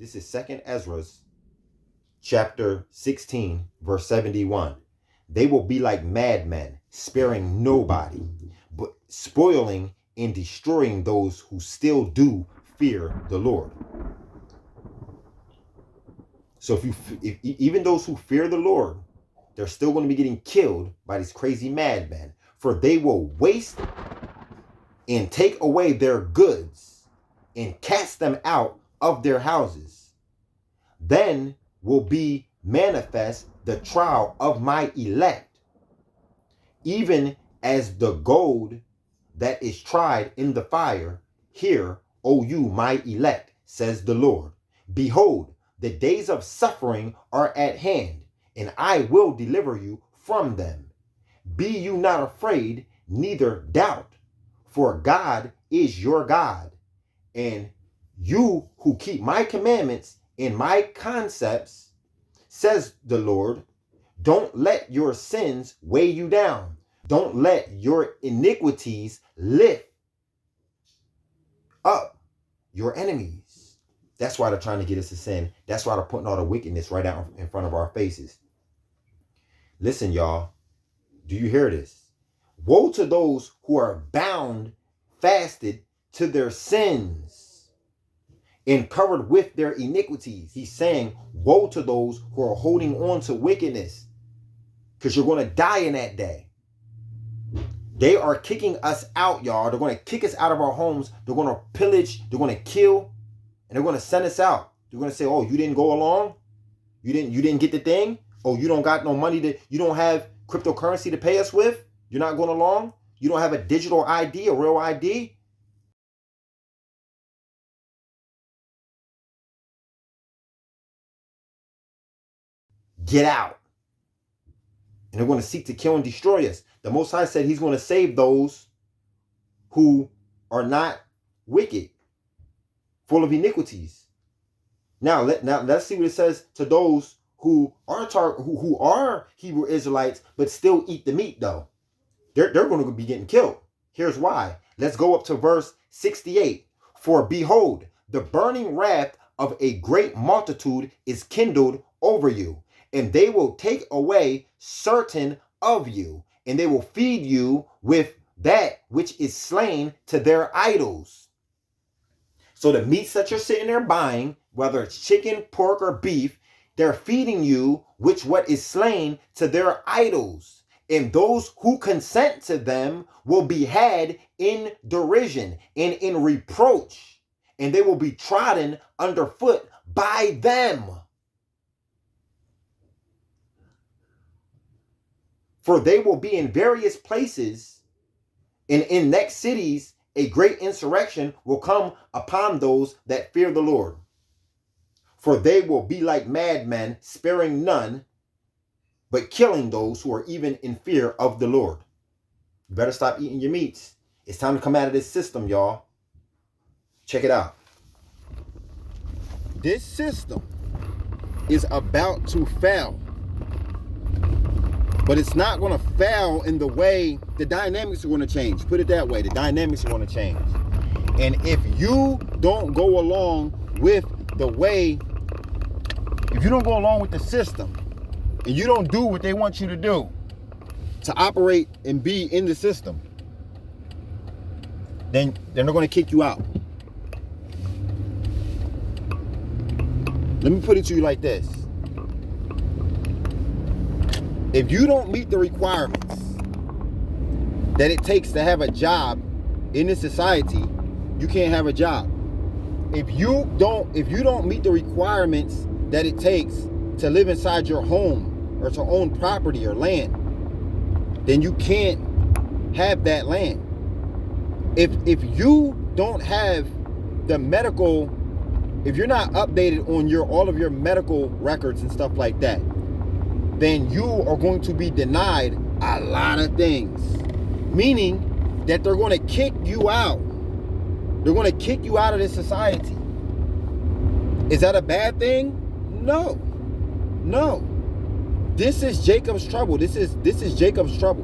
This is 2nd Ezra, chapter 16, verse 71. They will be like madmen, sparing nobody, but spoiling and destroying those who still do fear the Lord. So if even those who fear the Lord, they're still going to be getting killed by these crazy madmen, for they will waste and take away their goods and cast them out of their houses. Then will be manifest the trial of my elect, even as the gold that is tried in the fire. Hear, O you my elect, says the Lord. Behold, the days of suffering are at hand, and I will deliver you from them. Be you not afraid, neither doubt, for God is your God, and you who keep my commandments and my concepts, says the Lord. Don't let your sins weigh you down. Don't let your iniquities lift up your enemies. That's why they're trying to get us to sin. That's why they're putting all the wickedness right out in front of our faces. Listen, y'all. Do you hear this? Woe to those who are bound, fasted to their sins, and covered with their iniquities. He's saying, woe to those who are holding on to wickedness, because you're going to die in that day. They are kicking us out, y'all. They're going to kick us out of our homes. They're going to pillage. They're going to kill. And they're going to send us out. They're going to say, oh, you didn't go along? You didn't get the thing? Oh, you don't got no money you don't have cryptocurrency to pay us with? You're not going along? You don't have a digital ID, a real ID? Get out. And they're going to seek to kill and destroy us. The Most High said he's going to save those who are not wicked, full of iniquities. Now let's see what it says to those who are Hebrew Israelites, but still eat the meat, though. They're going to be getting killed. Here's why. Let's go up to verse 68. For behold, the burning wrath of a great multitude is kindled over you, and they will take away certain of you, and they will feed you with that which is slain to their idols. So the meats that you're sitting there buying, whether it's chicken, pork, or beef, they're feeding you with what is slain to their idols. And those who consent to them will be had in derision and in reproach, and they will be trodden underfoot by them. For they will be in various places, and in next cities a great insurrection will come upon those that fear the Lord. For they will be like madmen, sparing none, but killing those who are even in fear of the Lord. You better stop eating your meats. It's time to come out of this system, y'all. Check it out. This system is about to fail. But it's not going to fail in the way the dynamics are going to change. Put it that way. The dynamics are going to change. And if you don't go along with the way, if you don't go along with the system, and you don't do what they want you to do to operate and be in the system, then they're not going to kick you out. Let me put it to you like this. If you don't meet the requirements that it takes to have a job in this society, you can't have a job. If you don't meet the requirements that it takes to live inside your home or to own property or land, then you can't have that land. If you don't have the medical, if you're not updated on all of your medical records and stuff like that, then you are going to be denied a lot of things. Meaning that they're going to kick you out. They're going to kick you out of this society. Is that a bad thing? No. No. This is Jacob's trouble. This is Jacob's trouble.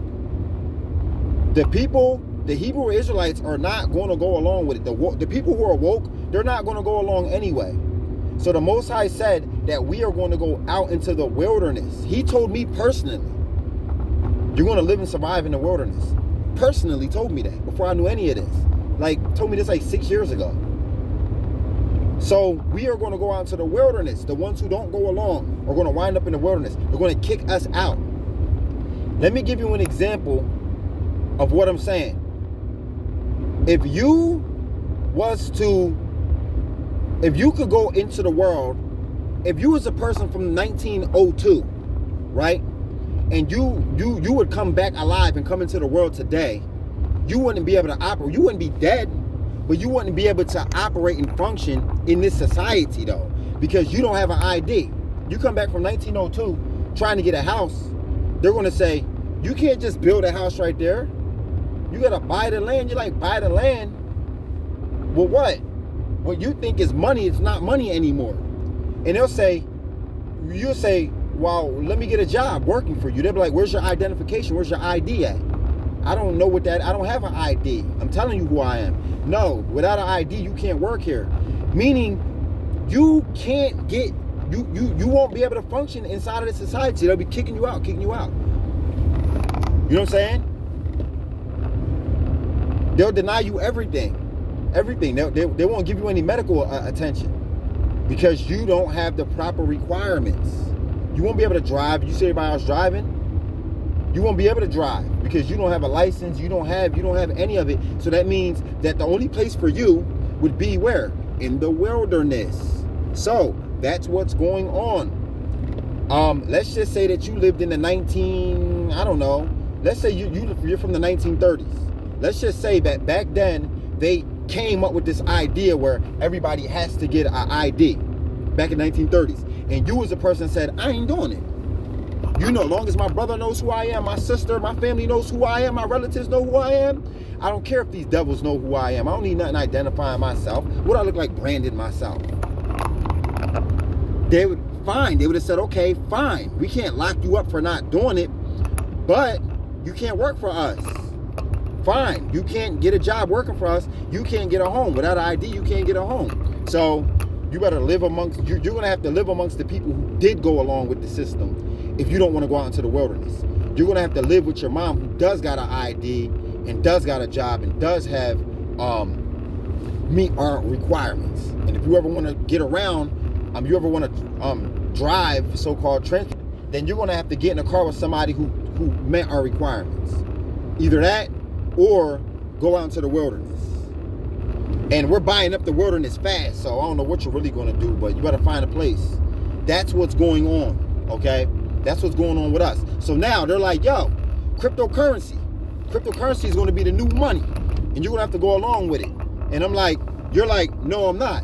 The people, the Hebrew Israelites, are not going to go along with it. The people who are woke, they're not going to go along anyway. So the Most High said that we are going to go out into the wilderness. He told me personally, you're going to live and survive in the wilderness. Personally told me that before I knew any of this. Like, told me this like 6 years ago. So we are going to go out into the wilderness. The ones who don't go along are going to wind up in the wilderness. They're going to kick us out. Let me give you an example of what I'm saying. If you could go into the world, if you was a person from 1902, right? And you would come back alive and come into the world today, you wouldn't be able to operate. You wouldn't be dead, but you wouldn't be able to operate and function in this society though, because you don't have an ID. You come back from 1902 trying to get a house, they're going to say, you can't just build a house right there. You got to buy the land. You're like, buy the land? Well, what? What you think is money, it's not money anymore. And you'll say, well, let me get a job working for you. They'll be like, where's your identification? Where's your ID at? I don't know what that, I don't have an ID. I'm telling you who I am. No, without an ID, you can't work here. Meaning, you can't get, you won't be able to function inside of the society. They'll be kicking you out. You know what I'm saying? They'll deny you everything. They won't give you any medical attention because you don't have the proper requirements. You won't be able to drive. You see everybody else driving? You won't be able to drive because you don't have a license. You don't have any of it. So that means that the only place for you would be where? In the wilderness. So that's what's going on. Let's just say that you lived in the let's say you're from the 1930s. Let's just say that back then they came up with this idea where everybody has to get an ID back in 1930s. And you as a person said, I ain't doing it. You know, as long as my brother knows who I am, my sister, my family knows who I am, my relatives know who I am, I don't care if these devils know who I am. I don't need nothing identifying myself. What do I look like branded myself? They would have said, okay, fine. We can't lock you up for not doing it, but you can't work for us. Fine, you can't get a job working for us. You can't get a home. Without an ID, you can't get a home. So you better live amongst, you're going to have to live amongst the people who did go along with the system if you don't want to go out into the wilderness. You're going to have to live with your mom who does got an ID and does got a job and does have meet our requirements. And if you ever want to get around, you ever want to drive so-called transport, then you're going to have to get in a car with somebody who met our requirements. Either that or go out into the wilderness. And we're buying up the wilderness fast, so I don't know what you're really going to do, but you better find a place. That's what's going on, okay? That's what's going on with us. So now they're like, yo, cryptocurrency is going to be the new money, and you're going to have to go along with it. And I'm like, you're like, no, I'm not.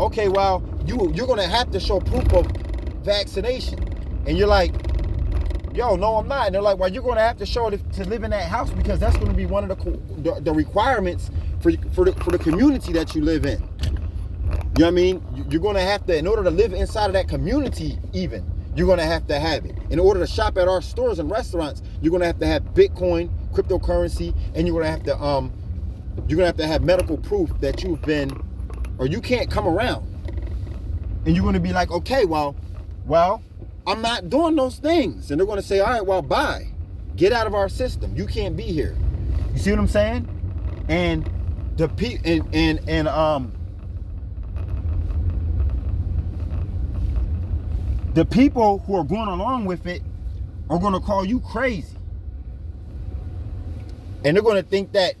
Okay, well, you're going to have to show proof of vaccination. And you're like, yo, no, I'm not. And they're like, well, you're going to have to show it to live in that house because that's going to be one of the requirements for the community that you live in. You know what I mean? You're going to have to, in order to live inside of that community even, you're going to have it. In order to shop at our stores and restaurants, you're going to have Bitcoin, cryptocurrency, and you're going to have to have medical proof that you've been, or you can't come around. And you're going to be like, okay, well, I'm not doing those things. And they're going to say, all right, well, bye. Get out of our system. You can't be here. You see what I'm saying? And the people who are going along with it are going to call you crazy. And they're going to think that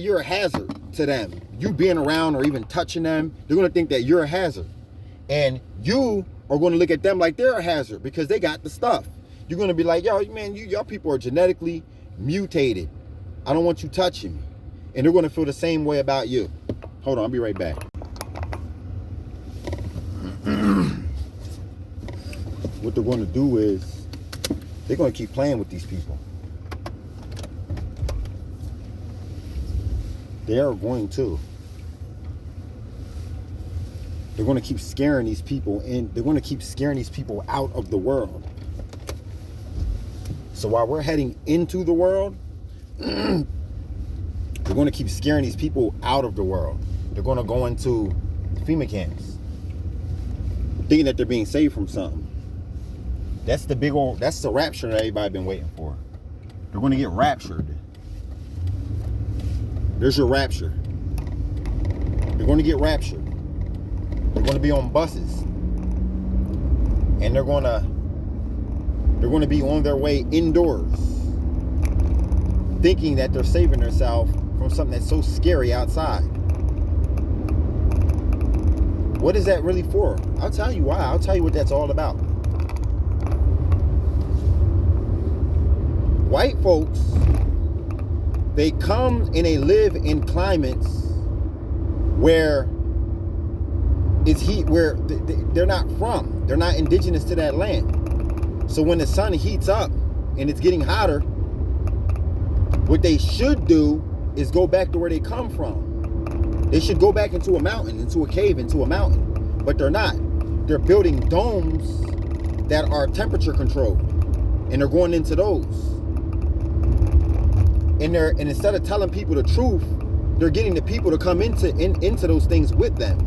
you're a hazard to them. You being around or even touching them, they're going to think that you're a hazard. And you are going to look at them like they're a hazard because they got the stuff. You're going to be like, yo, man, y'all people are genetically mutated. I don't want you touching me. And they're going to feel the same way about you. Hold on, I'll be right back. What they're going to do is they're going to keep playing with these people. They are going to. They're going to keep scaring these people and they're going to keep scaring these people out of the world. So while we're heading into the world, They're going to keep scaring these people out of the world. They're going to go into FEMA camps, thinking that they're being saved from something. That's the rapture that everybody been waiting for. They're going to get raptured. There's your rapture. They're going to get raptured. They're going to be on buses. And they're going to be on their way indoors, thinking that they're saving themselves from something that's so scary outside. What is that really for? I'll tell you why. I'll tell you what that's all about. White folks, they come and they live in climates where it's heat, where they're not from. They're not indigenous to that land. So when the sun heats up and it's getting hotter, what they should do is go back to where they come from. They should go back into a mountain, into a cave, into a mountain. But they're not. They're building domes that are temperature controlled. And they're going into those. And instead of telling people the truth, they're getting the people to come into those things with them.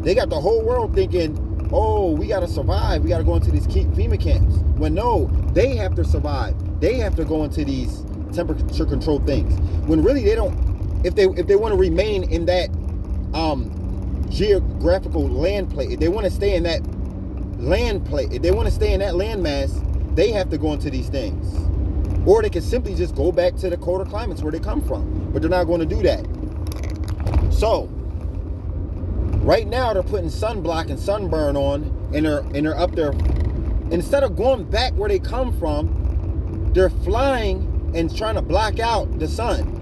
They got the whole world thinking, oh, we got to survive. We got to go into these FEMA camps. When no, they have to survive. They have to go into these temperature controlled things. When really they don't. If they want to remain in that geographical land plate, if they want to stay in that land plate, if they want to stay in that landmass, they have to go into these things. Or they can simply just go back to the colder climates where they come from. But they're not going to do that. So right now they're putting sunblock and sunburn on, and they're up there. Instead of going back where they come from, they're flying and trying to block out the sun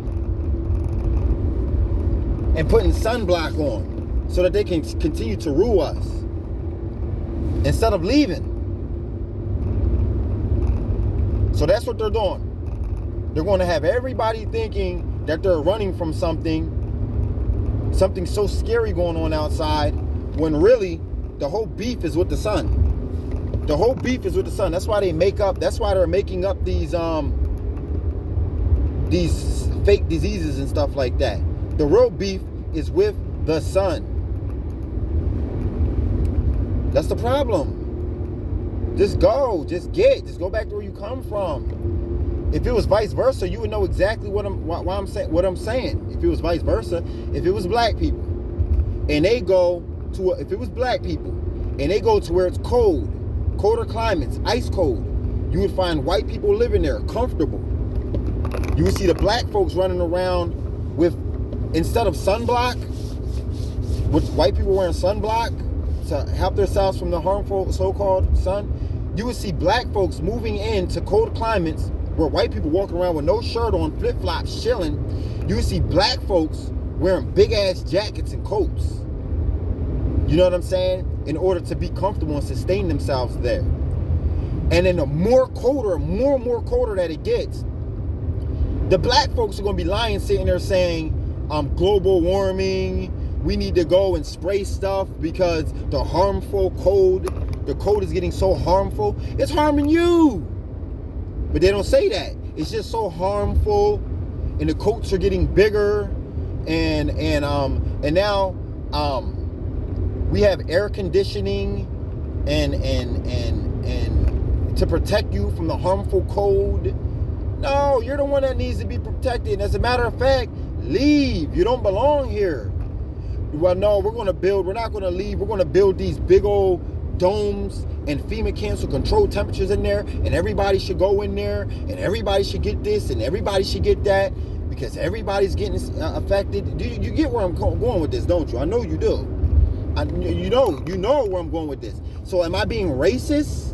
and putting sunblock on so that they can continue to rule us instead of leaving. So that's what they're doing. They're going to have everybody thinking that they're running from something so scary going on outside, when really the whole beef is with the sun. The whole beef is with the sun. That's why they're making up these fake diseases and stuff like that. The real beef is with the sun. That's the problem. Just go back to where you come from. If it was vice versa, you would know exactly what I'm saying. If it was vice versa, if it was black people, and they go to if it was black people, and they go to where it's cold, colder climates, ice cold, you would find white people living there, comfortable. You would see the black folks running around with, instead of sunblock, with white people wearing sunblock to help themselves from the harmful so-called sun, you would see black folks moving into cold climates where white people walking around with no shirt on, flip-flops, chilling. You would see black folks wearing big-ass jackets and coats. You know what I'm saying? In order to be comfortable and sustain themselves there. And then the more and more colder that it gets, the black folks are going to be lying, sitting there saying, global warming, we need to go and spray stuff because the cold is getting so harmful. It's harming you. But they don't say that. It's just so harmful, and the coats are getting bigger, and now we have air conditioning and to protect you from the harmful cold. No, you're the one that needs to be protected. As a matter of fact, leave. You don't belong here. Well, no, we're not going to leave. We're going to build these big old domes and FEMA camps with controlled temperatures in there, and everybody should go in there, and everybody should get this, and everybody should get that, because everybody's getting affected. You get where I'm going with this, don't you? I know you do. You know where I'm going with this. So am I being racist,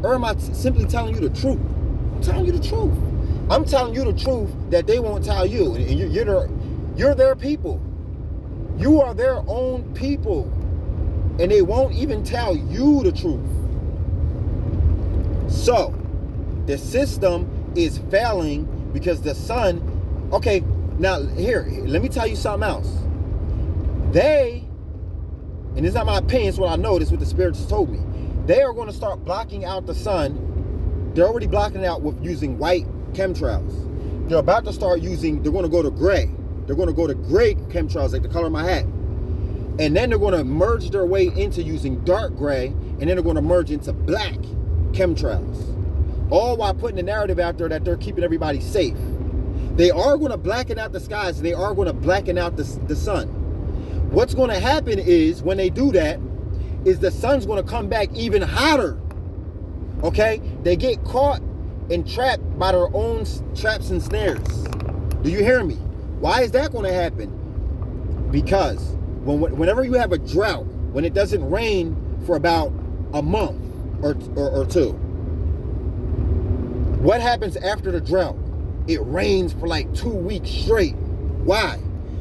or am I simply telling you the truth? I'm telling you the truth. I'm telling you the truth that they won't tell you, and you're their people. You are their own people, and they won't even tell you the truth. So the system is failing because the sun. Okay, now here, let me tell you something else. And it's not my opinion, it's what I know, this is what the spirits told me. They are going to start blocking out the sun. They're already blocking it out with using white chemtrails. They're about to start using, they're going to go to gray. They're going to go to gray chemtrails, like the color of my hat. And then they're going to merge their way into using dark gray, and then they're going to merge into black chemtrails. All while putting the narrative out there that they're keeping everybody safe. They are going to blacken out the skies, and they are going to blacken out the sun. What's going to happen is, when they do that, is the sun's going to come back even hotter. Okay? They get caught and trapped by their own traps and snares. Do you hear me? Why is that going to happen? Because whenever you have a drought, when it doesn't rain for about a month or two, what happens after the drought? It rains for like 2 weeks straight. Why?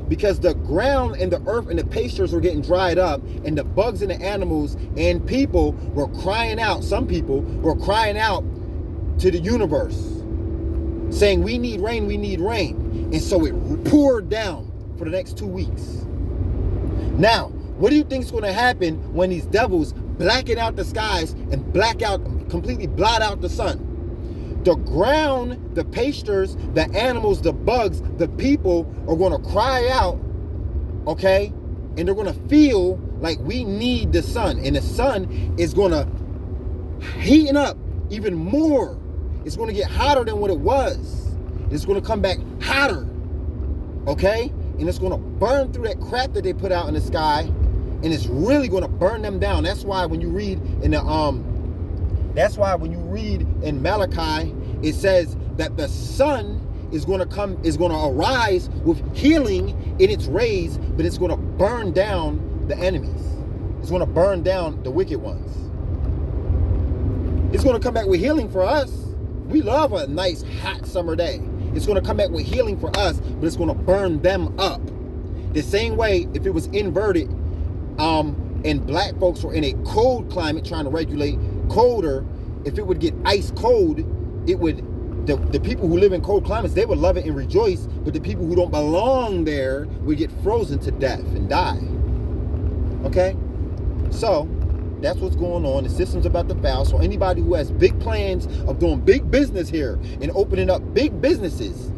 Because the ground and the earth and the pastures were getting dried up, and the bugs and the animals and people were crying out. Some people were crying out to the universe, saying, we need rain, we need rain. And so it poured down for the next 2 weeks. Now, what do you think is going to happen when these devils blacken out the skies and completely blot out the sun? The ground, the pastures, the animals, the bugs, the people are going to cry out, okay? And they're going to feel like we need the sun. And the sun is going to heat up even more. It's going to get hotter than what it was. It's going to come back hotter, okay? And it's going to burn through that crap that they put out in the sky, and it's really going to burn them down. That's why when you read in the in Malachi, it says that the sun is going to arise with healing in its rays, but it's going to burn down the enemies. It's going to burn down the wicked ones. It's going to come back with healing for us. We love a nice hot summer day. It's going to come back with healing for us, but it's going to burn them up. The same way, if it was inverted, and black folks were in a cold climate trying to regulate colder, if it would get ice cold, it would, the people who live in cold climates, they would love it and rejoice, but the people who don't belong there would get frozen to death and die. Okay? So, that's what's going on. The system's about to fail. So anybody who has big plans of doing big business here and opening up big businesses,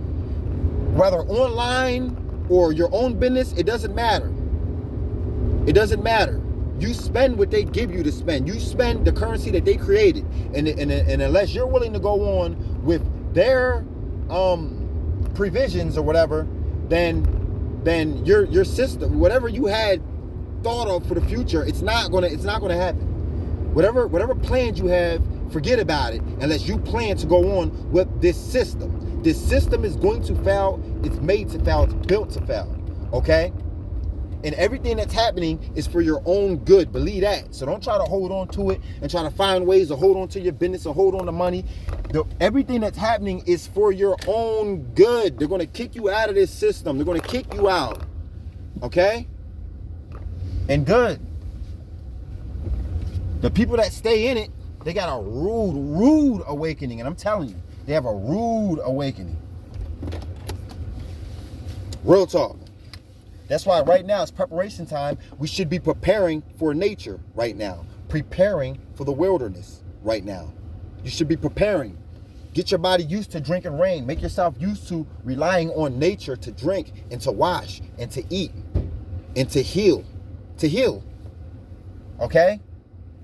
whether online or your own business, it doesn't matter. It doesn't matter. You spend what they give you to spend. You spend the currency that they created. And unless you're willing to go on with their provisions or whatever, then your system, whatever you had thought of for the future, it's not gonna happen. Whatever plans you have, forget about it unless you plan to go on with this system. This system is going to fail. It's made to fail. It's built to fail. Okay? And everything that's happening is for your own good. Believe that. So don't try to hold on to it and try to find ways to hold on to your business and hold on to money. Everything that's happening is for your own good. They're going to kick you out of this system. They're going to kick you out. Okay? And good. The people that stay in it, they got a rude awakening. And I'm telling you, they have a rude awakening. Real talk. That's why right now it's preparation time. We should be preparing for nature right now. Preparing for the wilderness right now. You should be preparing. Get your body used to drinking rain. Make yourself used to relying on nature to drink and to wash and to eat and to heal. To heal. Okay?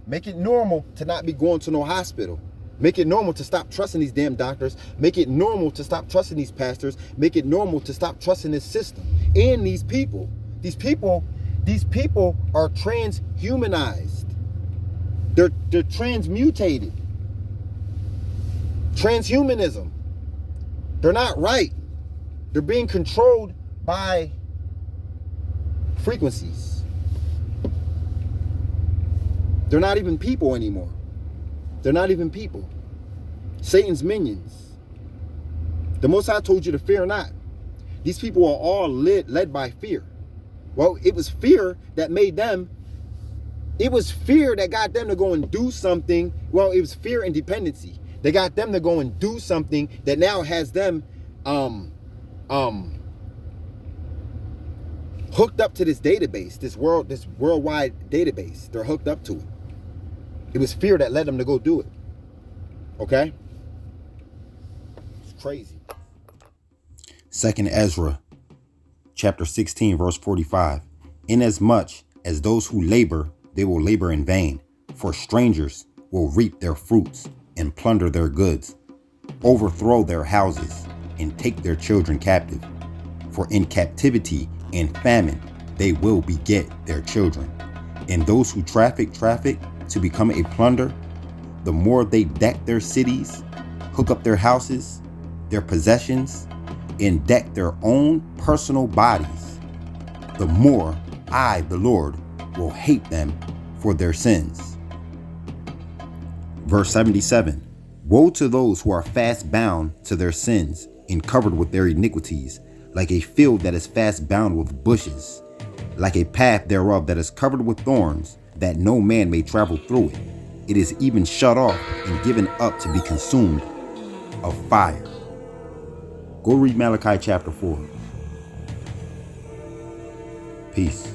Make it normal to not be going to no hospital. Make it normal to stop trusting these damn doctors. Make it normal to stop trusting these pastors. Make it normal to stop trusting this system and these people. These people are transhumanized. They're transmutated. Transhumanism. They're not right. They're being controlled by frequencies. They're not even people anymore. They're not even people. Satan's minions. The Most High told you to fear not. These people are all led by fear. Well, it was fear that made them. It was fear that got them to go and do something. Well, it was fear and dependency. They got them to go and do something that now has them hooked up to this database, this worldwide database. They're hooked up to it. It was fear that led them to go do it. Okay? It's crazy. 2 Ezra chapter 16, verse 45. Inasmuch as those who labor, they will labor in vain, for strangers will reap their fruits and plunder their goods, overthrow their houses, and take their children captive. For in captivity and famine they will beget their children. And those who traffic to become a plunder, the more they deck their cities, hook up their houses, their possessions, and deck their own personal bodies, the more I, the Lord, will hate them for their sins. Verse 77. Woe to those who are fast bound to their sins and covered with their iniquities, like a field that is fast bound with bushes, like a path thereof that is covered with thorns, that no man may travel through it. It is even shut off and given up to be consumed of fire. Go read Malachi chapter 4. Peace.